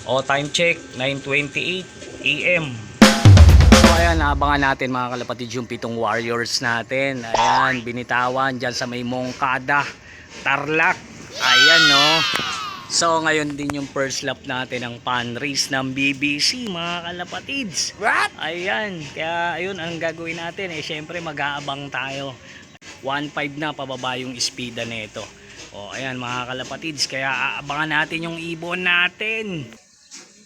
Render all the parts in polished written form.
O time check 9:28 AM. So ayan, naabangan natin mga kalapatid yung pitong warriors natin. Ayan, binitawan dyan sa may Mongkada, Tarlac. Ayan no. So ngayon din yung first lap natin ng pan race ng BBC mga kalapatids. What? Ayan, kaya ayun ang gagawin natin syempre mag-aabang tayo. 1.5 na pababa yung speeda nito. O ayan mga kalapatids, kaya aabangan natin yung ibon natin.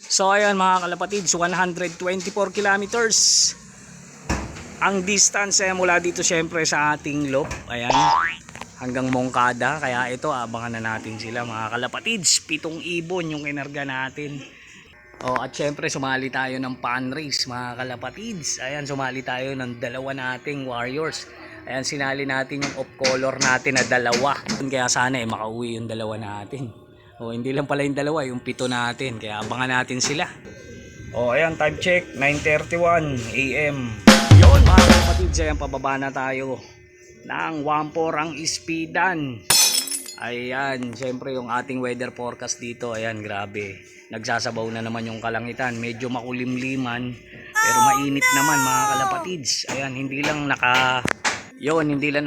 So ayan mga kalapatids, 124 kilometers ang distance mula dito syempre sa ating loop. Ayan, hanggang Mongkada. Kaya ito, abangan na natin sila mga kalapatids. 7 ibon yung inarga natin. At syempre sumali tayo ng pan race mga kalapatids. Ayan, sumali tayo ng dalawa nating warriors. Ayan, sinali natin yung off color natin na dalawa. Kaya sana makauwi yung dalawa natin. Hindi lang pala yung dalawa, yung 7 natin. Kaya abangan natin sila. Ayan, time check 9:31 AM. Yun mga kalapatids, ayan, pababa na tayo ng 1.4 ang speedan. Ayan, syempre yung ating weather forecast dito, ayan, grabe. Nagsasabaw na naman yung kalangitan. Medyo makulimliman, pero mainit naman mga kalapatids. Ayan, hindi lang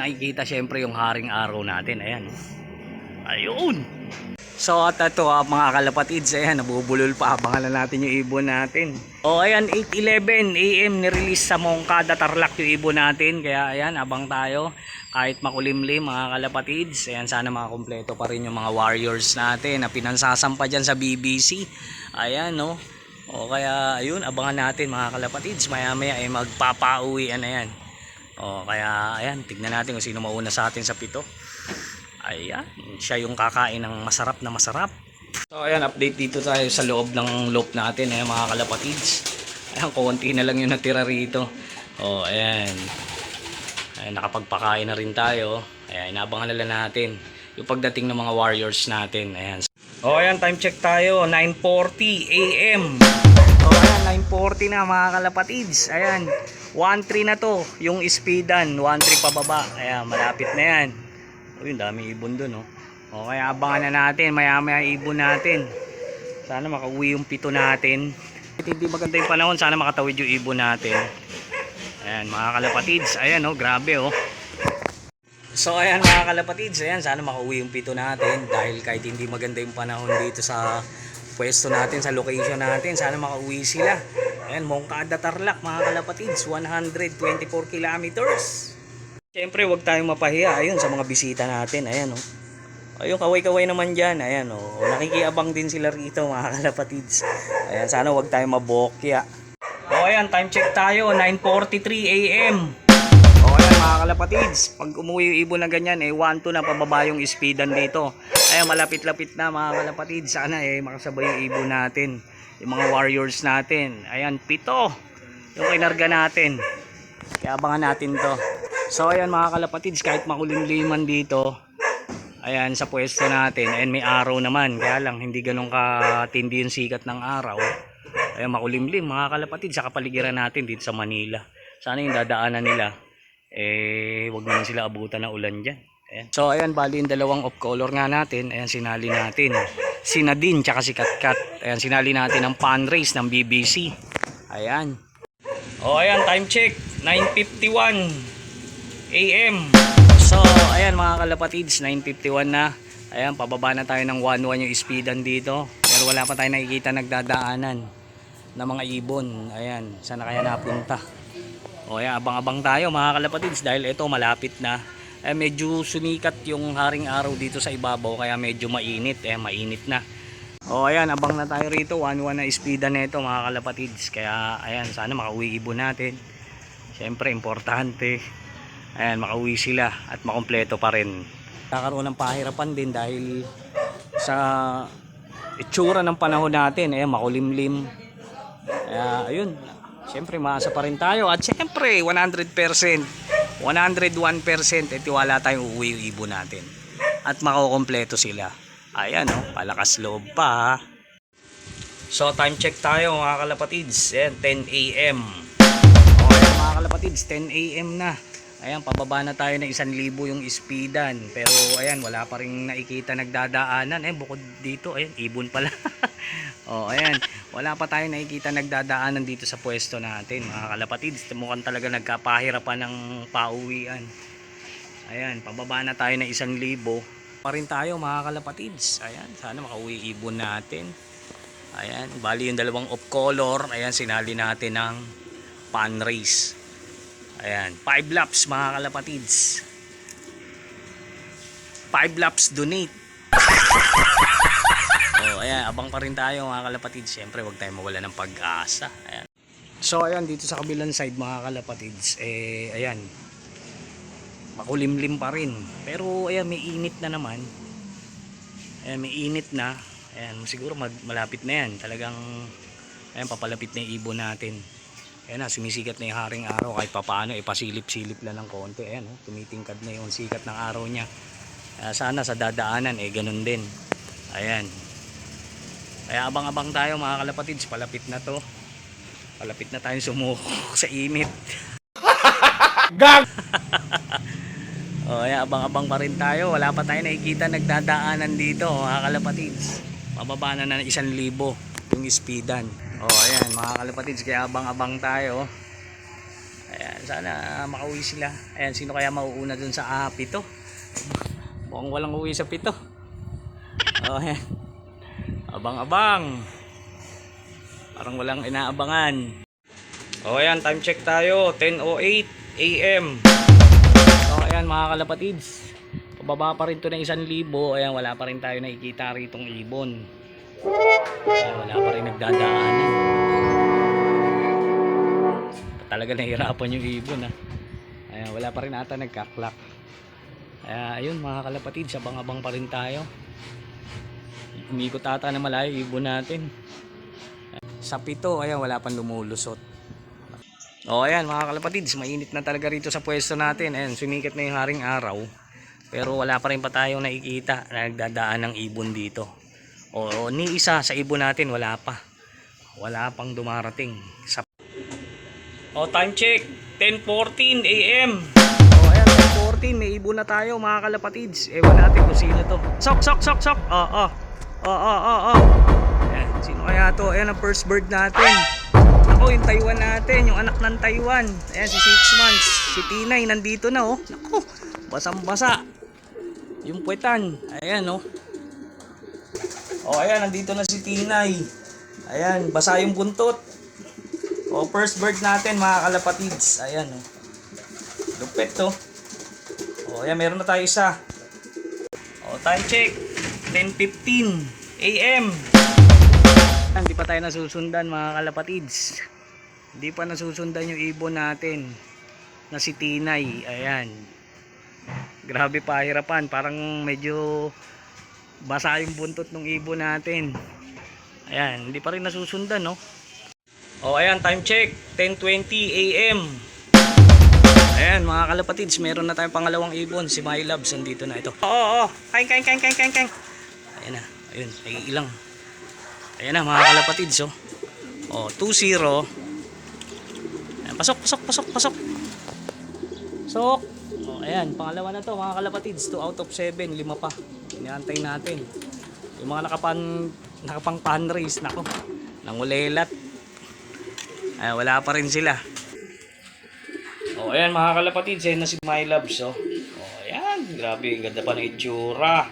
nakikita syempre yung haring araw natin. Ayan. Ayun. So at ito mga kalapatids, ayan, nabubulol pa. Abangan na natin yung ibon natin. Ayan, 8:11 AM nirelease sa Mongkada, Tarlac yung ibon natin. Kaya ayan, abang tayo. Kahit makulimlim mga kalapatids. Ayan, sana makakompleto pa rin yung mga warriors natin na pinansasampa dyan sa BBC. Ayan no. Kaya ayun, abangan natin mga kalapatids. Maya maya magpapauwian na yan. Kaya ayan, tignan natin kung sino mauna sa atin sa 7. Ayan, siya yung kakain ng masarap na masarap. So ayan, update dito tayo sa loob ng loop natin mga kalapatids. Ayan, konti na lang yung natira rito. Ayan. Ayan, nakapagpakain na rin tayo. Ayan, inabangan na lang natin yung pagdating ng mga warriors natin. Ayan. Ayan, time check tayo, 9:40 AM. Ayan, 9:40 na mga kalapatids. Ayan, 1.3 na to yung speedan, 1.3 pababa. Ayan, malapit na yan. Yung dami ibon dun kaya abangan na natin maya maya ibon natin. Sana makauwi yung 7 natin. Hindi maganda yung panahon, sana makatawid yung ibon natin. Ayan mga kalapatids, ayan grabe So ayan mga kalapatids, ayan, sana makauwi yung 7 natin. Dahil kahit hindi maganda yung panahon dito sa pwesto natin, sa location natin, sana makauwi sila. Ayan, Mongkada, Tarlac mga kalapatids, 124 kilometers. Siyempre, huwag tayong mapahiya ayun sa mga bisita natin. Ayan ayun, kaway-kaway naman dyan. Ayan nakikiabang din sila rito mga kalapatids. Ayan, sana huwag tayong mabokya. Ayan, time check tayo, 9:43 AM. Ayan mga kalapatids, pag umuwi yung ibon na ganyan 1.2 na pababa yung speedan dito. Ayan, malapit-lapit na mga kalapatids. Sana makasabay yung ibon natin, yung mga warriors natin. Ayan, 7 yung kinarga natin. Kaya abangan natin to. So ayan mga kalapatids, kahit makulimliman dito, ayan sa pwesto natin, ayan may araw naman, kaya lang hindi ganun katindi yung sikat ng araw. Ayan, makulimlim mga kalapatids sa kapaligiran natin dito sa Manila. Sana yung dadaanan nila wag naman sila abutan ng ulan dyan. Ayan. So ayan, bali yung dalawang off color nga natin, ayan, sinali natin si Nadine tsaka si Katkat. Ayan, sinali natin ang pan race ng BBC. Ayan. Ayan, time check 9:51 AM. So ayan mga kalapatids, 9:51 na. Ayan, pababa na tayo ng 1.1 yung speedan dito. Pero wala pa tayo nakikita nagdadaanan na mga ibon. Ayan, sana kaya napunta. Ayan, abang-abang tayo mga kalapatids dahil ito malapit na. Medyo sumikat yung haring araw dito sa ibabaw, kaya medyo mainit. Mainit na. Ayan, abang na tayo rito. 1.1 na speedan nito mga kalapatids. Kaya ayan, sana makauwi ibon natin. Siyempre importante, ayan, makauwi sila at makompleto pa rin. Kakaroon ng pahirapan din dahil sa itsura ng panahon natin, makulimlim. Ayun, siyempre maasa pa rin tayo. At siyempre 100%, 101% tiwala tayong uuwi yung ibon natin at makukompleto sila. Ayan palakas loob pa. So time check tayo mga kalapatids, 10 AM. Ayan mga kalapatids, 10 AM na. Ayan, pababa na tayo ng 1,000 yung speedan. Pero ayan, wala pa rin nakikita nagdadaanan. Bukod dito, ayan, ibon pala. Oh, ayan. Wala pa tayo nakikita nagdadaanan dito sa pwesto natin, mga kalapatids. Mukhang talaga nagkapahirapan ng pauwian. Ayan, pababa na tayo ng 1,000. Pa rin tayo, mga kalapatids. Ayan, sana makauwi ibon natin. Ayan, bali yung dalawang off color. Ayan, sinali natin ng pan race. Ayan, 5 laps, mga kalapatids. 5 laps donate. Oh, ayan, abang pa rin tayo, mga kalapatids. Siyempre, huwag tayo mawala ng pag-asa. Ayan. So, ayan, dito sa kabilang side, mga kalapatids, ayan, makulimlim pa rin. Pero, ayan, may init na naman. Ayan, may init na. Ayan, siguro malapit na yan. Talagang, ayan, papalapit na yung ibon natin. Ayan na, sumisikat na yung haring araw. Kahit papaano, pasilip-silip lang ng konti. Ayan, tumitingkad na yung sikat ng araw niya. Sana sa dadaanan ganun din. Ayan, kaya abang-abang tayo, mga kalapatids. Palapit na to, palapit na tayong sumuko sa init. Gag! Oh, ayan, abang-abang pa rin tayo. Wala pa tayo nakikita nagdadaanan dito, mga kalapatids. Mababa na ng 1,000 yung speedan. Oh, ayan, mga kalapatids, kaya abang-abang tayo. Ayan, sana makauwi sila. Ayan, sino kaya mauuna dun sa pito? Mukhang walang uwi sa pito. Oh, ayan. Abang-abang. Parang walang inaabangan. Oh, ayan, time check tayo. 10:08 AM. So, ayan, mga kalapatids. Pababa pa rin to ng 1,000. Ayan, wala pa rin tayo nakikita ritong ibon. Ayan, wala pa rin nagdadaanan. Talaga nahihirapan yung ibon, ha. Ayan, wala pa rin ata nagkaklak. Ayun, mga kalapatids, abang-abang pa rin tayo. Umikot ata na malayo ibon natin. Sa pito, ayan, wala pang lumulusot. O, ayan, mga kalapatids, mainit na talaga rito sa pwesto natin. Ayan, sumikat na yung haring araw. Pero wala pa rin pa tayong nakikita na nagdadaan ng ibon dito. O, ni isa sa ibon natin, wala pa. Wala pang dumarating. O, time check, 10:14 AM. Ayan, 10:14, may ibon na tayo, mga kalapatids. Ewan natin kung sino to. Sok. Ayan, sino kaya to? Ayan ang first bird natin. Ako, yung Taiwan natin, yung anak ng Taiwan. Ayan, si 6 months. Si Tinay, nandito na, oh. Naku, basang-basa yung puwetan. Ayan, oh. Oh, ayan, nandito na si Tinay. Ayan, basa yung buntot. Oh, first bird natin, mga kalapatids. Ayan, oh. Lupit to. O, ayan, meron na tayo isa. O, time check, 10:15 AM. Hindi pa tayo nasusundan, mga kalapatids. Hindi pa nasusundan yung ibon natin na si Tinay. Ayan, grabe pahirapan. Parang medyo basa yung buntot ng ibon natin. Ayan, hindi pa rin nasusundan, no? O, ayan, time check, 10:20 AM. Ayan, mga kalapatids, meron na tayong pangalawang ibon. Si My Loves, nandito na ito. Oo. Kain. Ayan na, ayun, ay ilang. Ayan na, mga kalapatids, oh. Oh, 2-0. Ayan, pasok. Sok. Oh, ayan, pangalawa na to, mga kalapatids. 2 out of 7, 5 pa. Inaantay natin. Yung mga nakapang pan race, nako, nangulelat. Ayan, wala pa rin sila. Oh, ayan, mga kalapatids, ayan na si My Loves, oh. Oh, ayan, grabe, ang ganda pa ng itsura.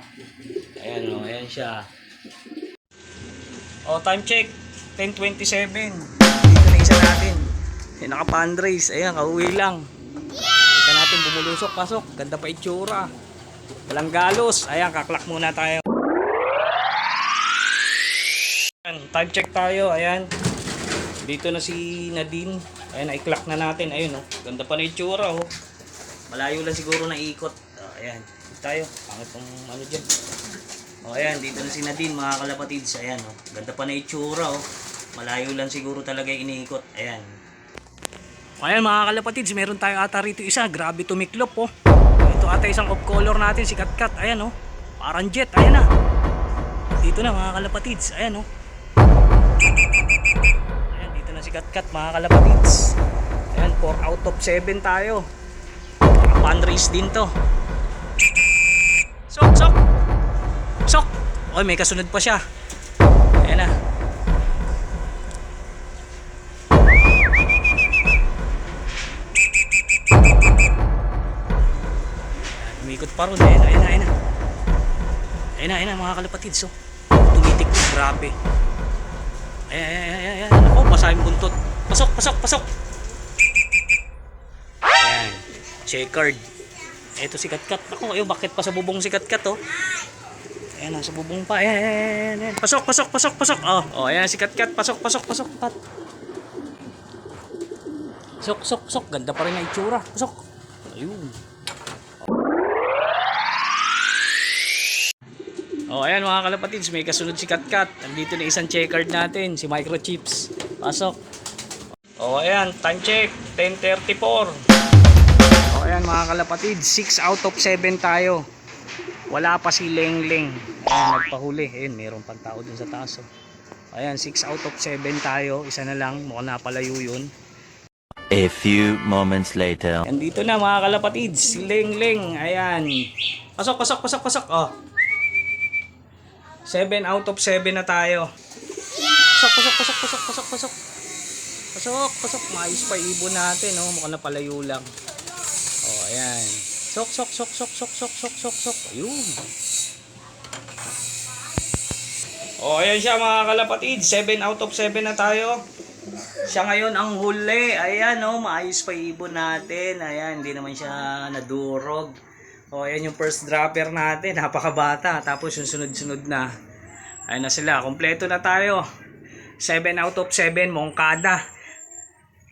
Ayan, oh, ayan siya. Oh, time check, 10:27. Dito na isa natin. Ayan, naka-fundraise. Ayan, kauwi lang. Kita natin bumulusok, pasok. Ganda pa itsura. Walang galos. Ayan, kaklak muna tayo. Ayan, time check tayo, ayan. Dito na si Nadine. Ayan, na-clock na natin. Ayun, oh. Ganda pa na itsura, oh. Malayo lang siguro na ikot. Ayan, dito tayo. Pangit kong ano dyan. Oh, ayan, dito na si Nadine, mga kalapatids. Ayan, oh. Ganda pa na itsura, oh. Malayo lang siguro talaga iniikot. Ayan. Ayan, mga kalapatids, meron tayo ata rito isa. Grabe tumiklop, oh. Ito ata isang off color natin, si Katkat. Ayan, oh. Parang jet. Ayan na. Dito na, mga kalapatids. Ayan, oh. Si Katkat, mga kalapatids. Ayan, 4 out of 7 tayo. Pan race din to. Sok. Oy, may kasunod pa siya. Ayan na. pa ron. Ayan na mga kalapatids. So, tumitiktik, grabe. Ayan. Ako, basa yung buntot. Pasok. Ayan. Checkered. Ito si Katkat. Ako, bakit pa sa bubong si Katkat, oh? Ayan, nasa bubong pa. Ayan. Pasok. Oh, ayan si Katkat. Pasok. Pat. Pasok. Ganda pa rin ang itsura. Pasok. Ayun. Oh, ayan mga kalapatids, may kasunod si Katkat. Nandito na isang checkered natin, si Microchips. Pasok. Oh, ayan, time check, 10:34. Oh, ayan mga kalapatids, 6 out of 7 tayo. Wala pa si Lengleng. Ayan, nagpahuli. Ayan, mayroon pang tao dun sa taas. Oh. Ayan, 6 out of 7 tayo. Isa na lang, mukhang napalayo yun. A few moments later. Nandito na mga kalapatids, si Lengleng. Ayan. Pasok. Oh. 7 out of 7 na tayo. Pasok. Maayos pa ibon natin, oh. Mukhang napalayo lang. Oh, ayan. Sok. Ayun. Oh, ayan siya mga kalapatid. 7 out of 7 na tayo. Siya ngayon ang huli. Ayan, oh. Maayos pa ibon natin. Ayan, hindi naman siya nadurog. Oh, ayan yung first dropper natin. Napakabata. Tapos yung sunod-sunod na. Ayan na sila. Kompleto na tayo. 7 out of 7. Mongkada.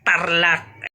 Tarlac.